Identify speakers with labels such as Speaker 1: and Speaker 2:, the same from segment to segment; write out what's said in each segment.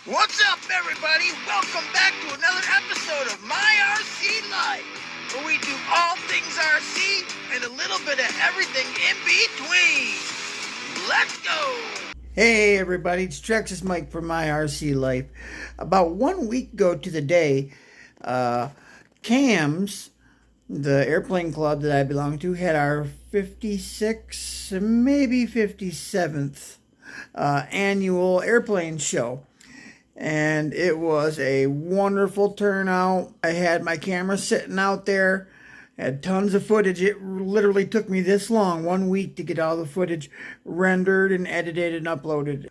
Speaker 1: What's up, everybody? Welcome back to another episode of My RC Life, where we do all things RC and a little bit of everything in between. Let's go! Hey, everybody, it's Texas Mike from My RC Life. About 1 week ago to the day, C.A.M.S, the airplane club that I belong to, had our 56th, maybe 57th annual airplane show. And it was a wonderful turnout. I had my camera sitting out there, had tons of footage. It literally took me this long, 1 week, to get all the footage rendered and edited and uploaded.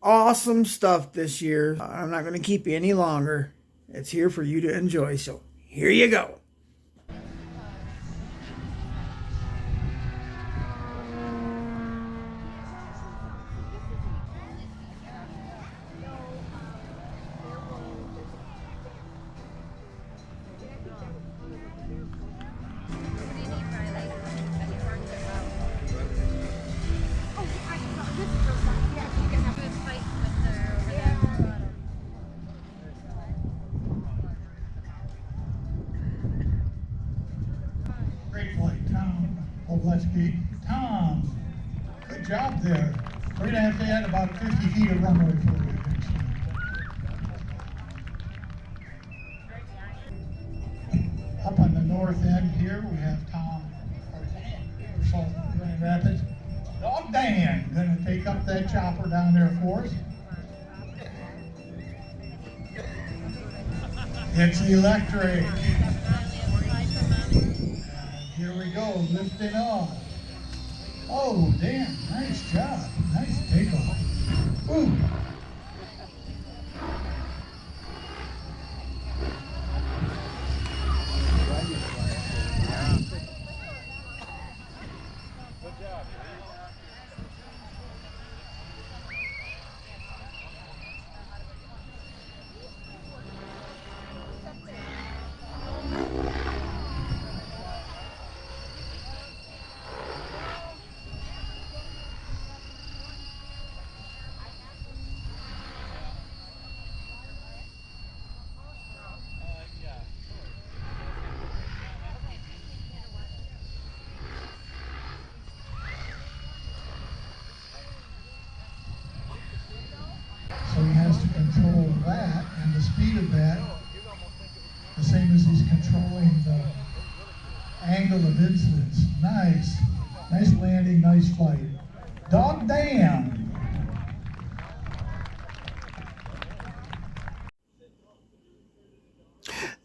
Speaker 1: Awesome stuff this year. I'm not going to keep you any longer. It's here for you to enjoy, so here you go.
Speaker 2: Great flight, Tom. Ovleski. Tom, good job there. We're going to have to add about 50 feet of runway for you next time. Up on the north end here, we have Tom from Grand Rapids. Dog Dan going to take up that chopper down there for us. It's electric. Here we go, lifting off. Oh, Dan, nice job. Nice takeoff. Ooh. So he has to control that and the speed of that, the same as he's controlling the angle of incidence. Nice. Nice landing, nice flight. Dog damn.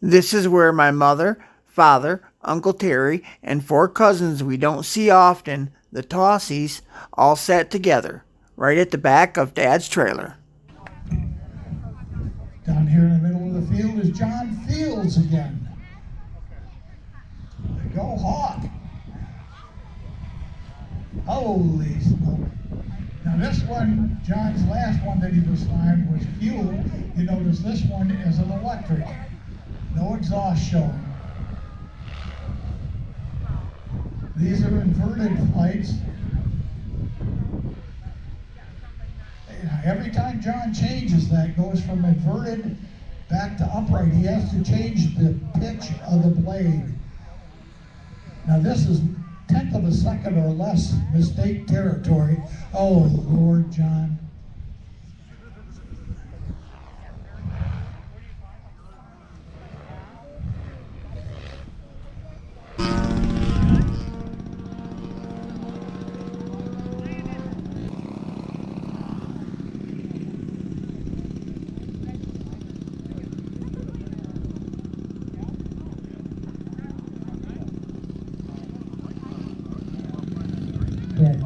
Speaker 1: This is where my mother, father, Uncle Terry, and 4 cousins we don't see often, the Tossies, all sat together, right at the back of Dad's trailer.
Speaker 2: Down here in the middle of the field is John Fields again. Go Hawk. Holy smoke. Now this one, John's last one that he was flying was fuel. You notice this one is an electric. No exhaust shown. These are inverted flights. Every time John changes that, goes from inverted back to upright, he has to change the pitch of the blade. Now this is 1/10 of a second or less mistake territory. Oh Lord, John.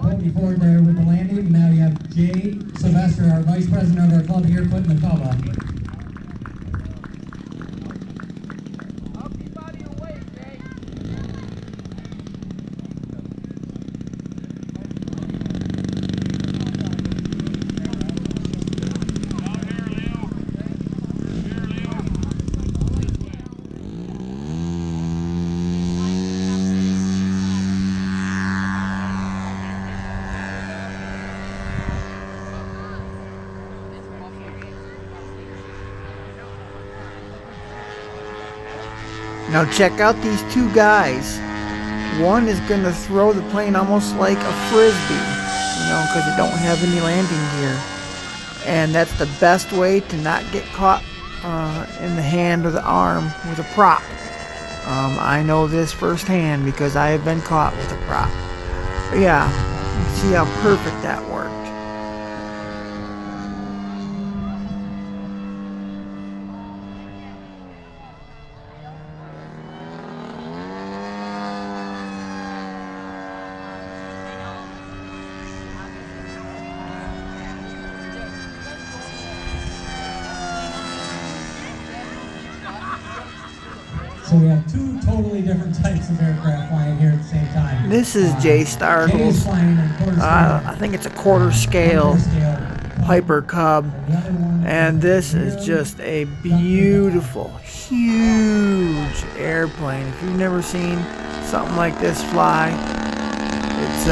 Speaker 3: Putney Ford there with the landing. Now you have Jay Sylvester, our vice president of our club here, putting the tub up.
Speaker 1: Now check out these two guys. One is going to throw the plane almost like a frisbee, you know, because it don't have any landing gear. And that's the best way to not get caught in the hand or the arm with a prop. I know this firsthand because I have been caught with a prop. But yeah, you see how perfect that worked.
Speaker 3: So we have two totally different types of aircraft flying here at the same time.
Speaker 1: This is Jay Startle's, I think it's a quarter scale Piper Cub, and this is just a beautiful, huge airplane. If you've never seen something like this fly, it's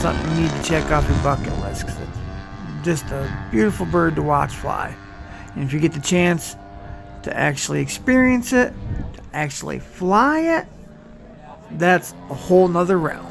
Speaker 1: something you need to check off your bucket list, because it's just a beautiful bird to watch fly. And if you get the chance to actually experience it, to actually fly it, that's a whole nother realm.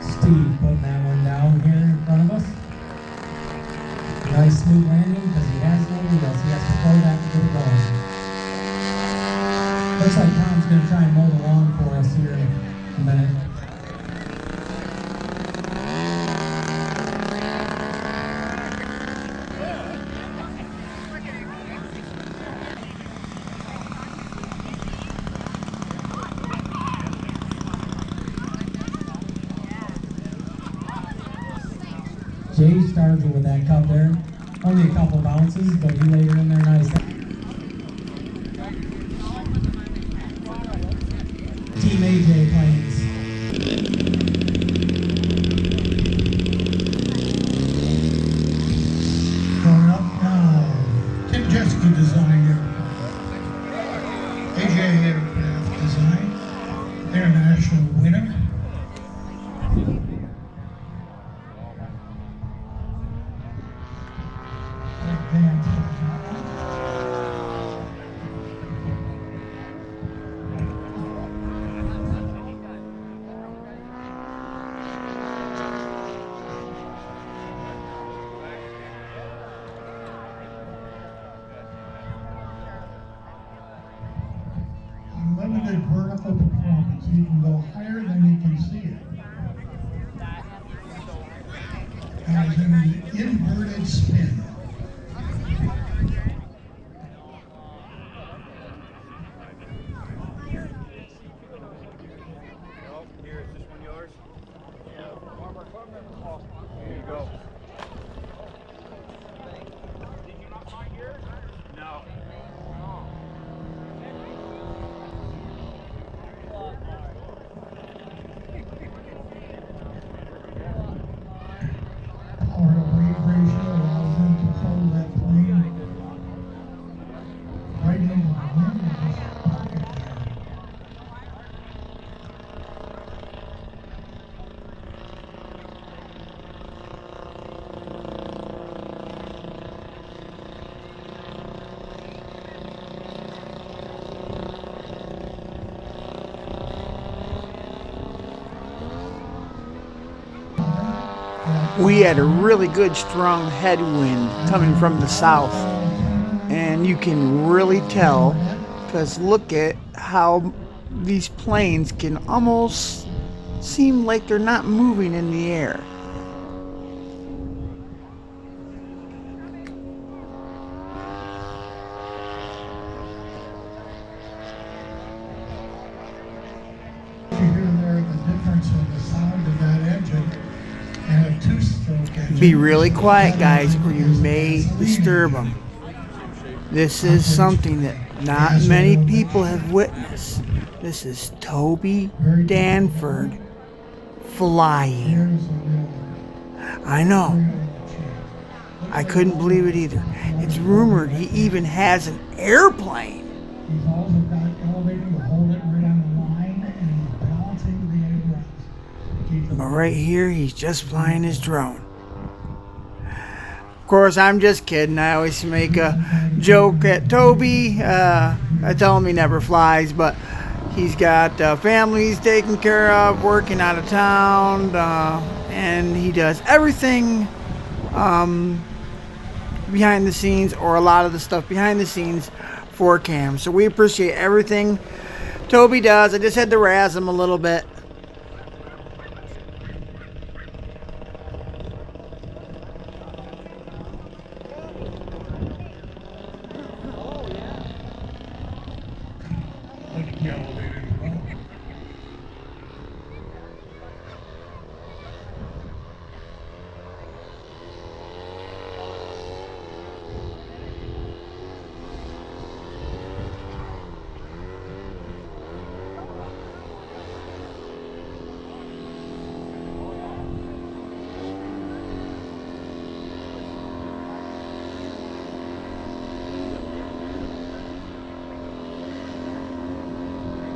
Speaker 3: Steve putting that one down here in front of us. Nice smooth landing because he has no wheels. He has to throw that to get it going. Looks like Tom's going to try and mow the lawn for us here in a minute. Jay started with that Cub there. Only a couple bounces, but he laid her in there nice. Team AJ planes.
Speaker 2: Going up now. Tim Jessica designed it. AJ Aircraft Design. International winner. Unlimited vertical performance. You can go higher than you can see it. As in the inverted spin.
Speaker 4: Here, is this one yours? Yeah. Here you go. Did you not find yours? No.
Speaker 2: Power to weight ratio allows them to pull that plane right into the wind and just park it there.
Speaker 1: We had a really good strong headwind coming from the south, and you can really tell, because look at how these planes can almost seem like they're not moving in the air. Be really quiet, guys, or you may disturb them. This is something that not many people have witnessed. This is Toby Danford flying. I know. I couldn't believe it either. It's rumored he even has an airplane.
Speaker 2: He's also got elevator to hold it right on the line, and he's balancing the airbrush.
Speaker 1: But right here, he's just flying his drone. Of course, I'm just kidding. I always make a joke at Toby. I tell him he never flies, but he's got families taken care of, working out of town, and he does everything behind the scenes, or a lot of the stuff behind the scenes for C.A.M.S. So we appreciate everything Toby does. I just had to razz him a little bit.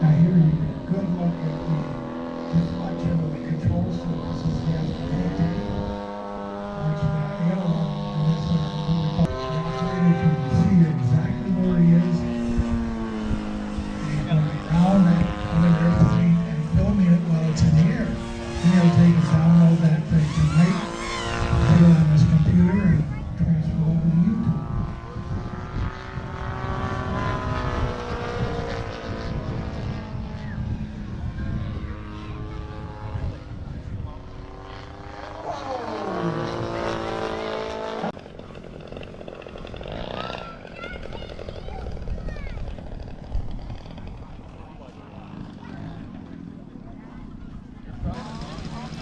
Speaker 2: Now here you get a good look at just much of the control surfaces he has to maintain. Which the aileron in this one you can see exactly where he is. And he's going around that other airplane and filming it while it's in the air. Then he'll take and download that thing tonight, put it on his computer, and transfer over to YouTube.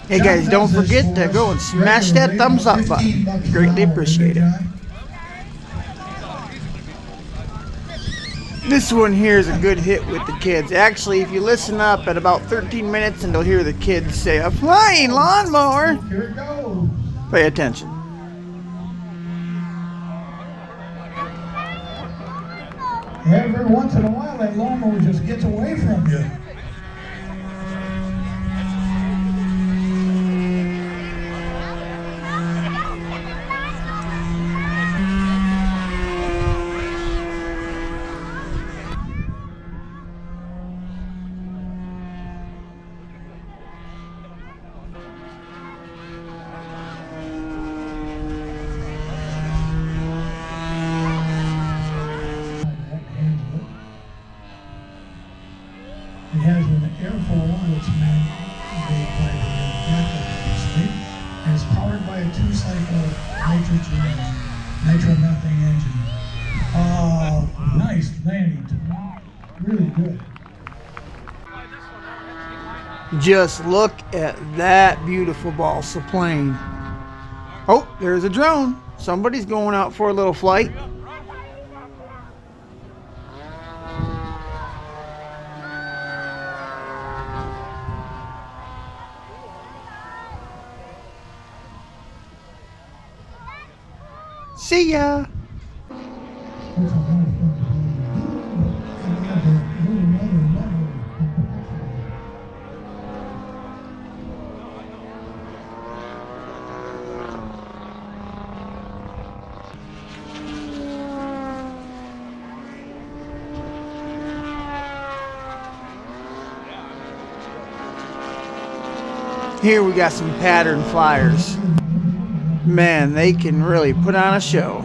Speaker 1: Hey guys, don't forget to go and smash that thumbs up button. Greatly appreciate it. This one here is a good hit with the kids. Actually, if you listen up at about 13 minutes and you'll hear the kids say, "A flying lawnmower."
Speaker 2: Here it goes.
Speaker 1: Pay attention.
Speaker 2: Every once in a while, that lawnmower just gets away from you. It has an airfoil which made by the backup, and it's powered by a 2-cycle nitromethane engine. Oh, nice landing. Really good.
Speaker 1: Just look at that beautiful balsa plane. Oh, there's a drone. Somebody's going out for a little flight. See ya. Here we got some pattern flyers. Man, they can really put on a show.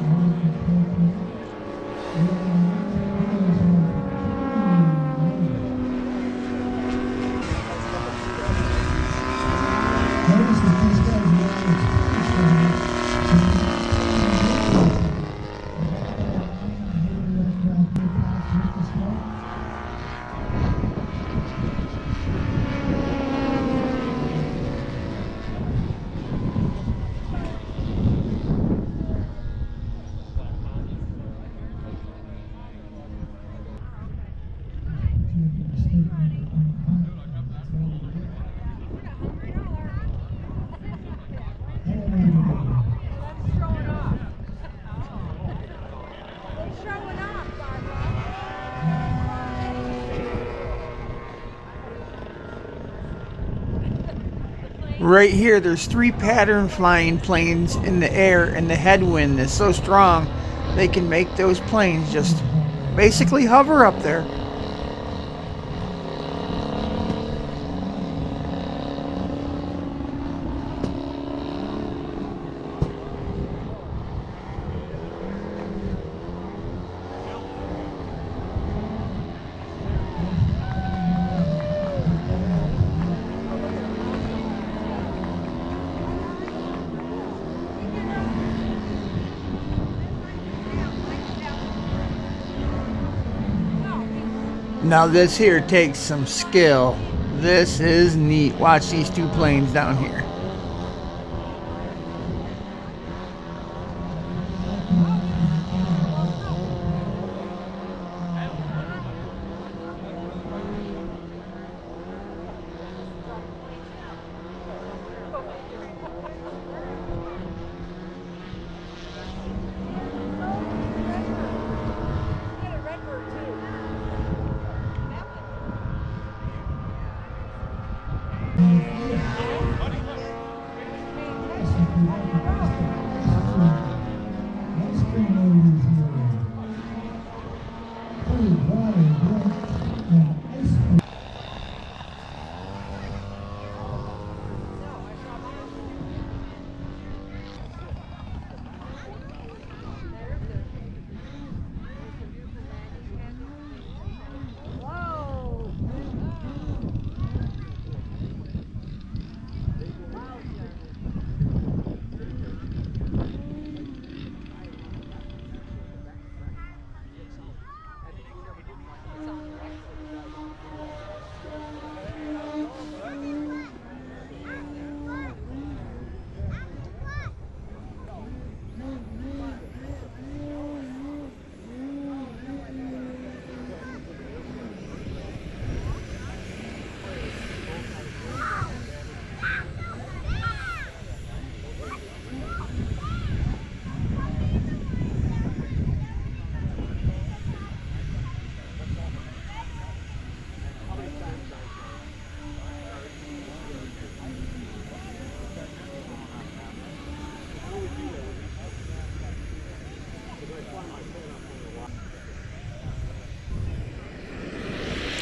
Speaker 1: Right here, there's 3 pattern flying planes in the air, and the headwind is so strong they can make those planes just basically hover up there. Now this here takes some skill. This is neat. Watch these 2 planes down here.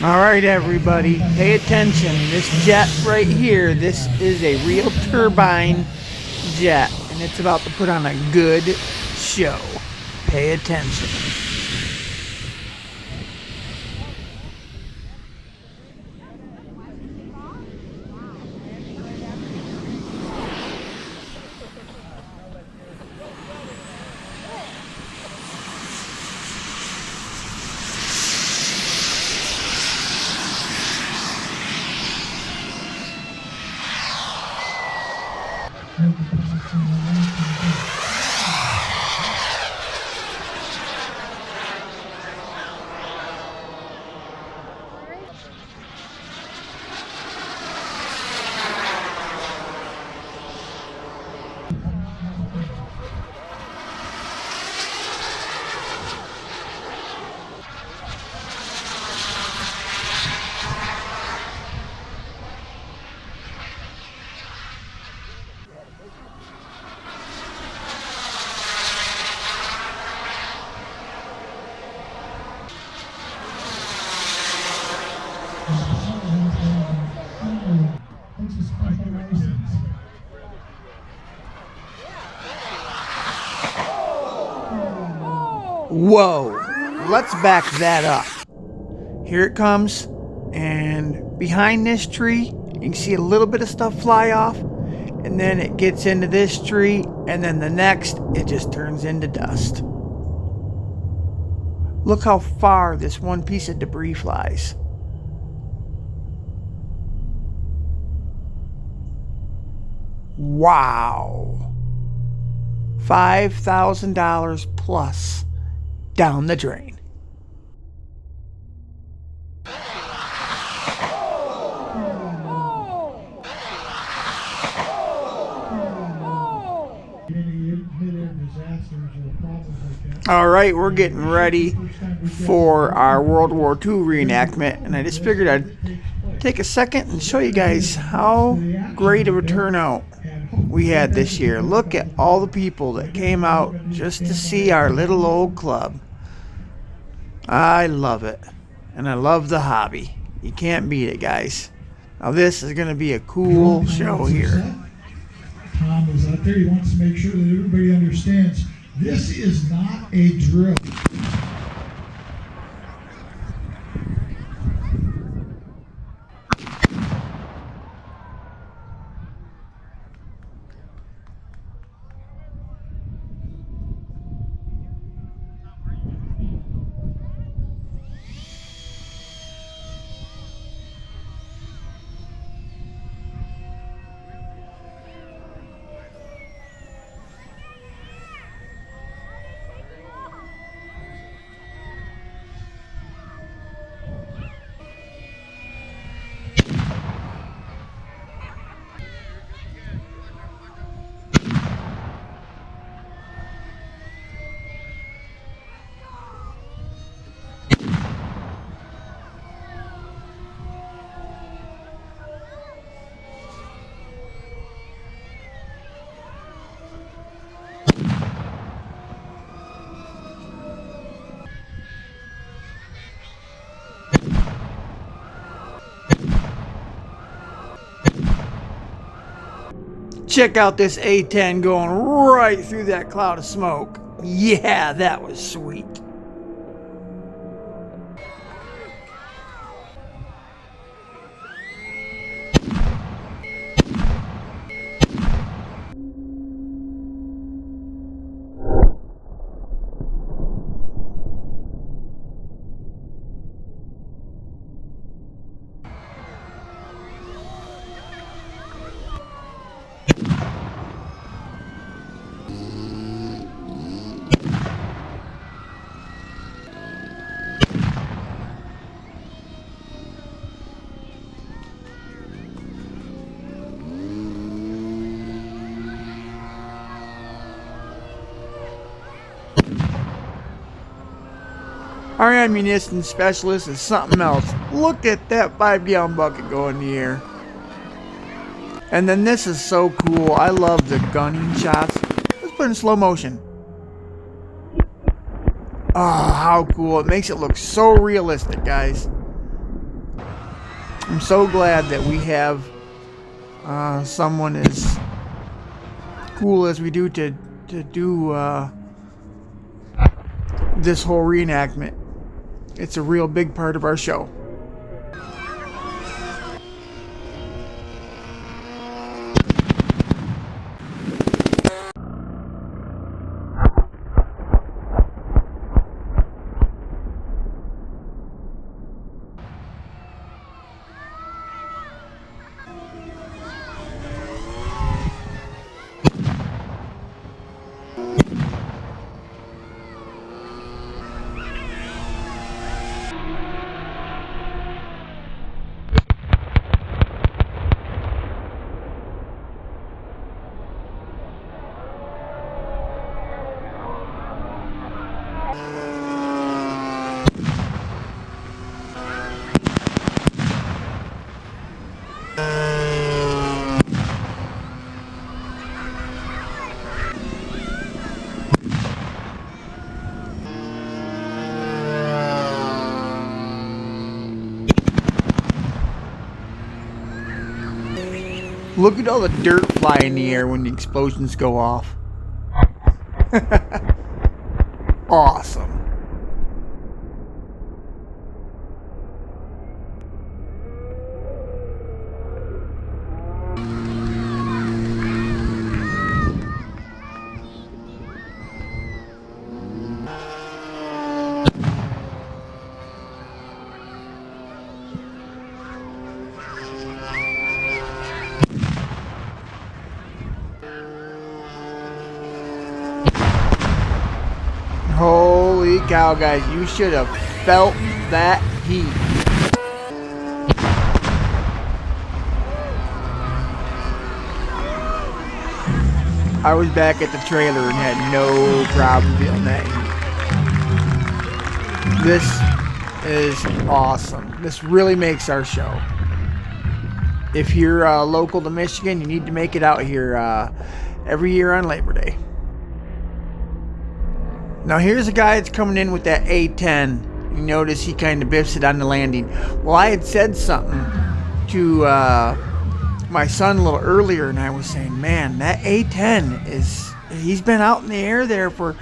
Speaker 1: All right, everybody, pay attention. This jet right here, this is a real turbine jet, and it's about to put on a good show. Pay attention. Whoa, let's back that up. Here it comes, and behind this tree, you can see a little bit of stuff fly off, and then it gets into this tree, and then the next, it just turns into dust. Look how far this one piece of debris flies. Wow. $5,000 plus down the drain. All right, we're getting ready for our World War II reenactment, and I just figured I'd take a second and show you guys how great of a turnout we had this year. Look at all the people that came out just to see our little old club. I love it, and I love the hobby. You can't beat it, guys. Now this is going to be a cool show here.
Speaker 2: Tom was up there. He wants to make sure that everybody understands this is not a drill.
Speaker 1: Check out this A10 going right through that cloud of smoke. Yeah, that was sweet. Our ammunition specialist is something else. Look at that 5-gallon bucket go in the air. And then this is so cool. I love the gunning shots. Let's put it in slow motion. Oh, how cool. It makes it look so realistic, guys. I'm so glad that we have someone as cool as we do to do this whole reenactment. It's a real big part of our show. Look at all the dirt fly in the air when the explosions go off. Awesome. Holy cow, guys, you should have felt that heat. I was back at the trailer and had no problem feeling that heat. This is awesome. This really makes our show. if you're local to Michigan, you need to make it out here every year on Labor Day. Now here's a guy that's coming in with that A-10. You notice he kind of biffs it on the landing. Well, I had said something to my son a little earlier, and I was saying, man, that A-10 he's been out in the air there for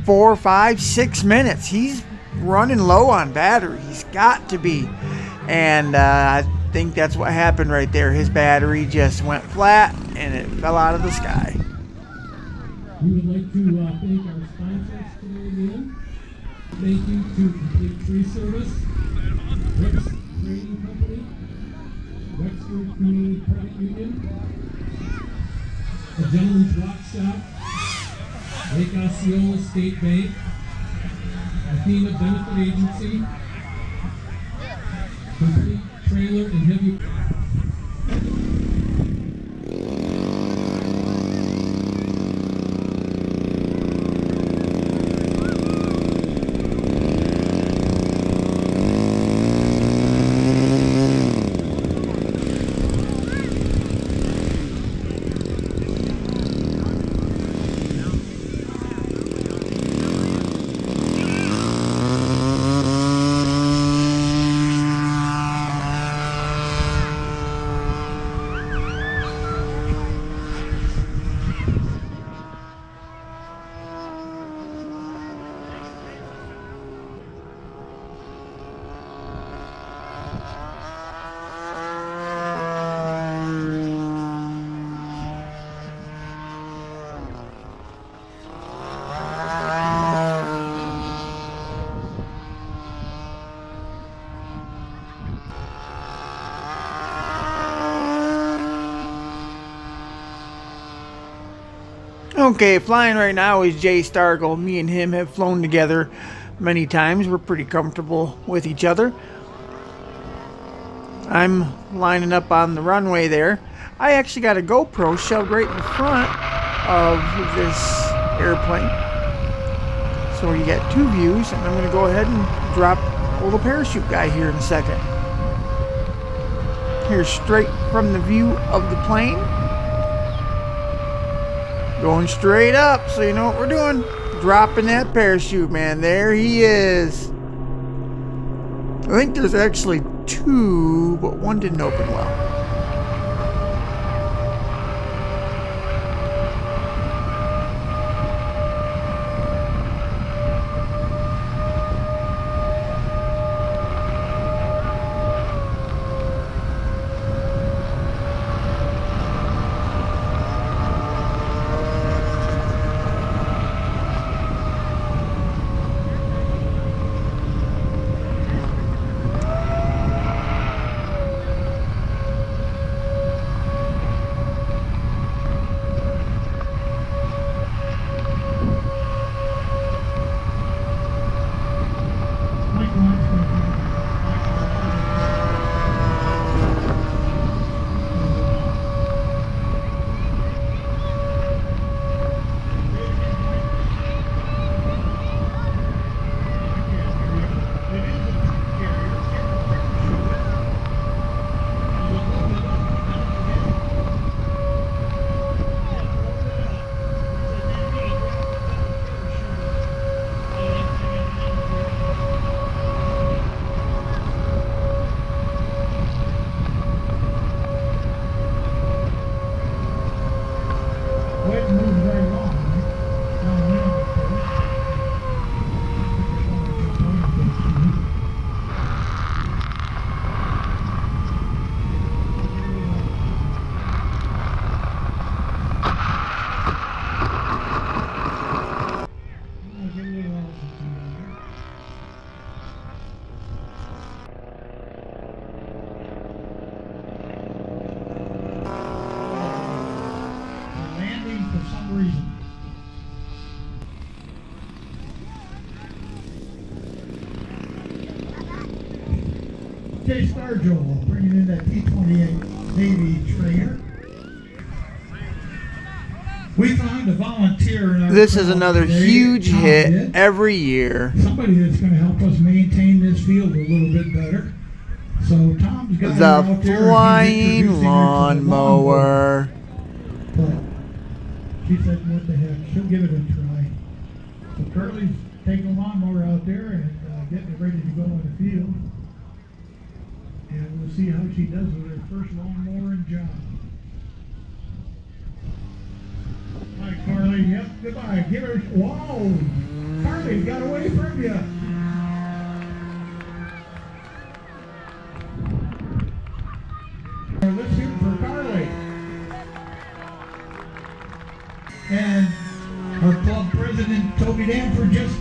Speaker 1: 4, 5, 6 minutes. He's running low on battery. He's got to be. And I think that's what happened right there. His battery just went flat and it fell out of the sky.
Speaker 3: We would like to thank our sponsors today again. Thank you to Complete Tree Service, Rex Trading Company, Wexford Community Credit Union, the Gentleman's Rock Shop, Lake Osceola State Bank, Athena Benefit Agency, Complete Trailer and Heavy.
Speaker 1: Okay, flying right now is Jay Starkle. Me and him have flown together many times. We're pretty comfortable with each other. I'm lining up on the runway there. I actually got a GoPro shoved right in front of this airplane. So you got two views, and I'm going to go ahead and drop a little parachute guy here in a second. Here's straight from the view of the plane. Going straight up, so you know what we're doing. Dropping that parachute, man. There he is. I think there's actually two, but one didn't open well.
Speaker 2: Jay Starkle bringing in that P-28 Navy trainer. We found a volunteer in our
Speaker 1: This is another
Speaker 2: today,
Speaker 1: huge hit
Speaker 2: did.
Speaker 1: every year.
Speaker 2: Somebody that's going to help us maintain this field a little bit better. So Tom's got her
Speaker 1: The
Speaker 2: out there, and he's
Speaker 1: flying
Speaker 2: introducing her to the
Speaker 1: lawnmower.
Speaker 2: But she said, what the heck, she'll give it a try. So Curly's taking the lawnmower out there and getting it ready to go in the field. And we'll see how she does with her first lawnmowing job. Hi, Carly. Yep, goodbye. Give her, whoa! Carly got away from you. Let's hear it for Carly. And our club president, Toby Danford, just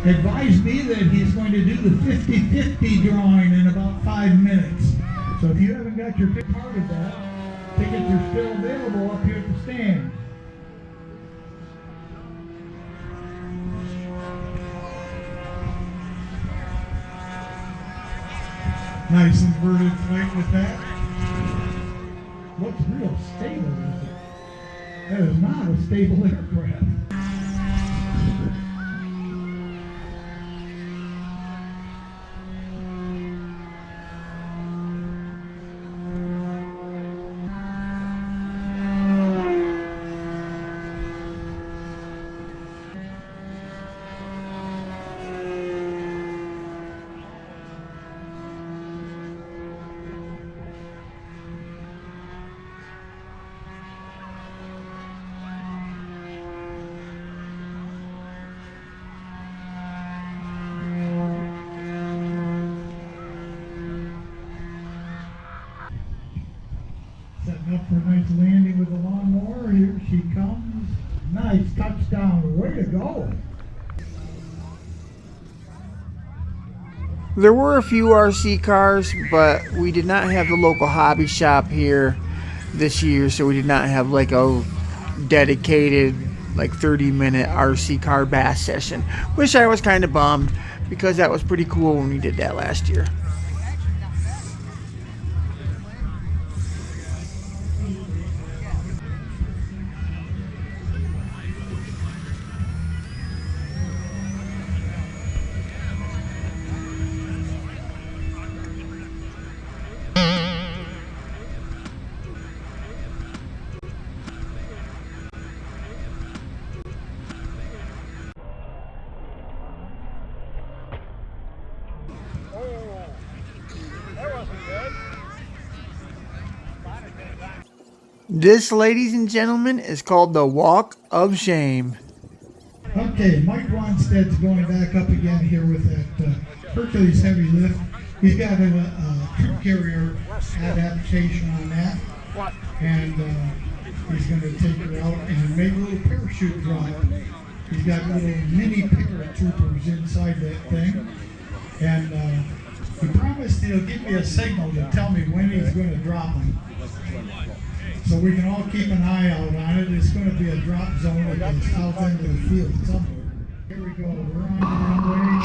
Speaker 2: advised me that he's going to do the 50-50 drawing in about 5 minutes. So if you haven't got your part of that, tickets are still available up here at the stand. Nice inverted flight with that. Looks real stable with it. That is not a stable aircraft. Setting up for a nice landing with the lawnmower. Here she comes. Nice touchdown. Way to go.
Speaker 1: There were a few RC cars, but we did not have the local hobby shop here this year, so we did not have like a dedicated like 30-minute RC car bash session, which I was kind of bummed because that was pretty cool when we did that last year. This, ladies and gentlemen, is called the Walk of Shame.
Speaker 2: Okay, Mike Ronstadt's going back up again here with that Hercules heavy lift. He's got a troop carrier adaptation on that. And he's going to take her out and make a little parachute drop. He's got little mini paratroopers inside that thing. And he promised he'll give me a signal to tell me when he's going to drop them. So we can all keep an eye out on it. It's going to be a drop zone at the south end of the field somewhere. Here we go. We're on the runway.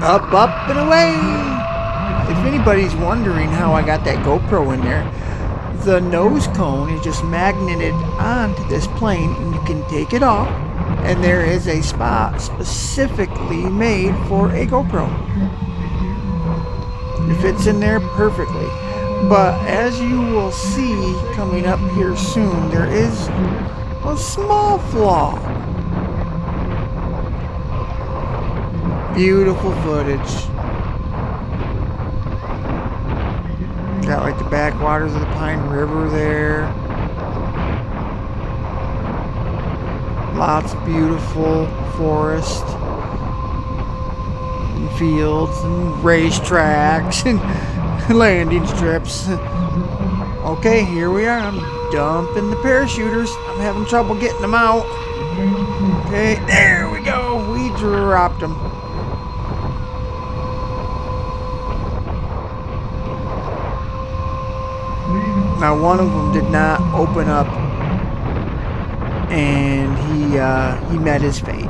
Speaker 1: Up, up, and away! If anybody's wondering how I got that GoPro in there, the nose cone is just magneted onto this plane, and you can take it off, and there is a spot specifically made for a GoPro. It fits in there perfectly. But as you will see coming up here soon, there is a small flaw. Beautiful footage. Got like the backwaters of the Pine River there. Lots of beautiful forest and fields and racetracks and landing strips. Okay, here we are. I'm dumping the parachuters. I'm having trouble getting them out. Okay, there we go. We dropped them. Now one of them did not open up, and he met his fate.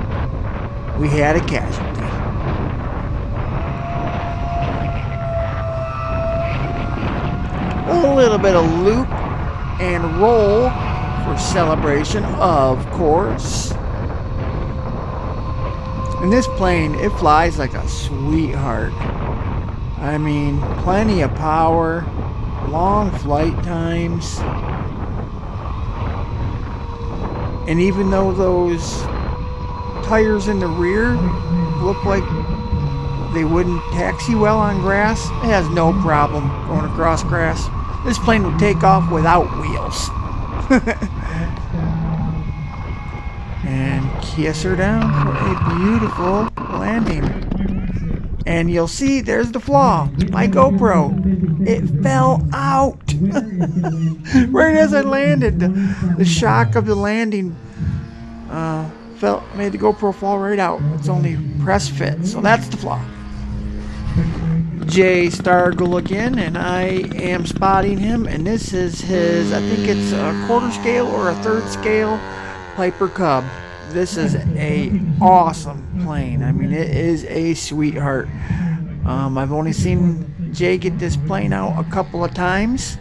Speaker 1: We had a casualty. A little bit of loop and roll for celebration, of course. And this plane, it flies like a sweetheart. I mean, plenty of power, long flight times. And even though those tires in the rear look like they wouldn't taxi well on grass, it has no problem going across grass. This plane will take off without wheels. And kiss her down for a beautiful landing. And you'll see, there's the flaw. My GoPro, it fell out. Right as I landed. The shock of the landing made the GoPro fall right out. It's only press fit, so that's the flaw. Jay Stargle again, and I am spotting him, and this is his, I think it's a quarter scale or a third scale Piper Cub. This is a awesome plane. I mean, it is a sweetheart. I've only seen Jay get this plane out a couple of times,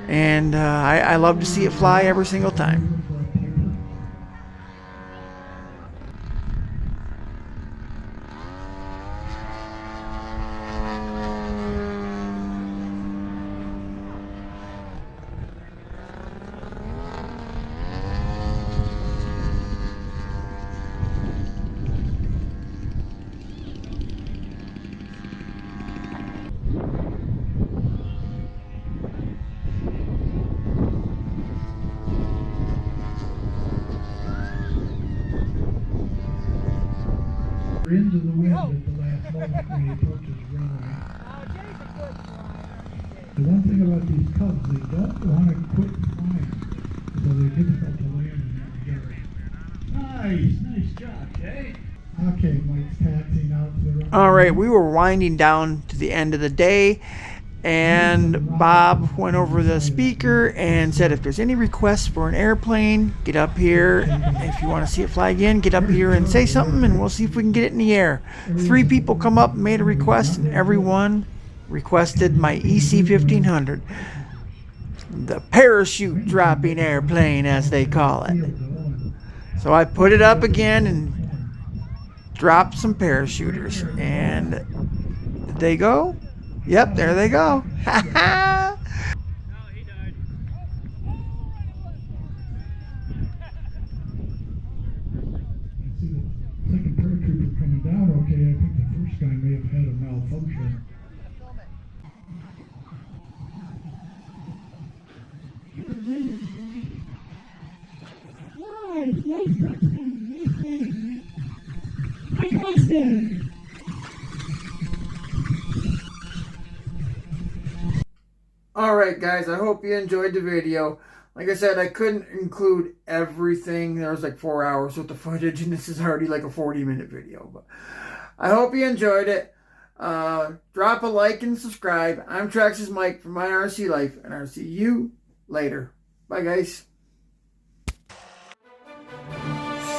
Speaker 1: and I love to see it fly every single time.
Speaker 2: Into the wind at the last moment when he approaches runway. The one thing about these Cubs, they don't want to quit flying, so they're difficult to land in that regard. Nice job, Jay. Okay, Mike's taxiing out to the runway.
Speaker 1: All right, we were winding down to the end of the day, and Bob went over the speaker and said, if there's any requests for an airplane, get up here. If you want to see it fly again, get up here and say something, and we'll see if we can get it in the air. 3 people come up and made a request, and everyone requested my EC-1500, the parachute dropping airplane, as they call it. So I put it up again and dropped some parachuters, and did they go? Yep, there they go. Ha ha!
Speaker 2: See the second paratrooper coming down okay. I think the first guy may have had a malfunction.
Speaker 1: Alright guys, I hope you enjoyed the video. Like I said, I couldn't include everything. There was like 4 hours worth of footage, and this is already like a 40-minute video. But I hope you enjoyed it. Drop a like and subscribe. I'm Traxxas Mike from My RC Life, and I'll see you later. Bye guys.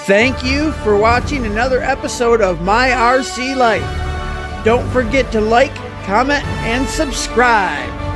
Speaker 1: Thank you for watching another episode of My RC Life. Don't forget to like, comment, and subscribe.